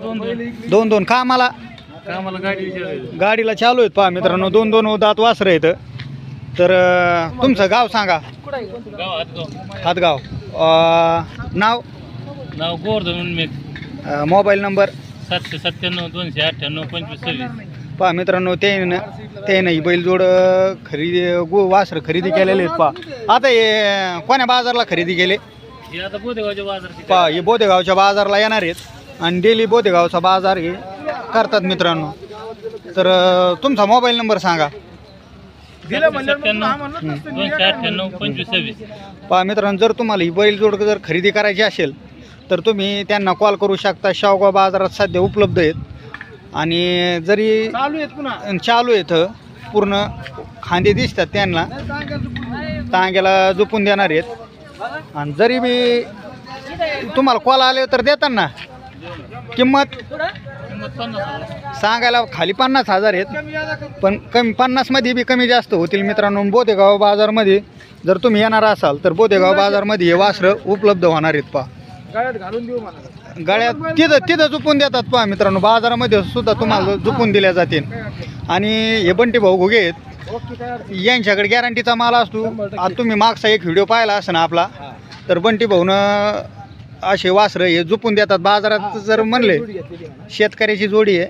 दोन दोन कामाला गाडीला चालू आहेत पहा मित्रांनो, दोन दोन दात वासरं आहेत. तर तुमचं गाव सांगा. हातगाव. नाव गोवर्धन. Mobile number 797 298 2526. पहा मित्रांनो, ते नाही बैलजोड वासरं खरेदी केलेले आहेत पहा. आता हे कोण्या बाजारला खरेदी केले पहा. हे बोदेगावच्या बाजारला येणार आहेत आणि डेली बोदेगावचा बाजार हे करतात मित्रांनो. तर तुमचा मोबाईल नंबर सांगा. 97 298 2526. पहा मित्रांनो, जर तुम्हाला ही बैलजोड जर खरेदी करायची असेल तर तुम्ही त्यांना कॉल करू शकता. शेवगाव बाजारात सध्या उपलब्ध आहेत आणि जरी चालू आहेत पूर्ण खांदे दिसतात त्यांना, टांग्याला झोपून देणार आहेत. आणि जरी बी तुम्हाला कॉल आले तर देतात ना. किंमत सांगायला खाली 50,000 आहेत, पण कमी 50मध्ये बी कमी जास्त होतील मित्रांनो. बोदेगाव बाजारमध्ये जर तुम्ही येणार असाल तर बोदेगाव बाजारमध्ये हे वासरं उपलब्ध होणार आहेत पहा. गळ्यात तिथं झुपून देतात पहा मित्रांनो. बाजारामध्ये सुद्धा तुम्हाला झुपून दिल्या जातील. आणि हे बंटी भाऊ घुगे आहेत, यांच्याकडे गॅरंटीचा माल असतो. आता तुम्ही मागचा एक व्हिडिओ पाहिला असेल ना आपला, तर बंटी भाऊनं असे वासरं हे झुपून देतात बाजारात. जर म्हणले शेतकऱ्याची जोडी आहे.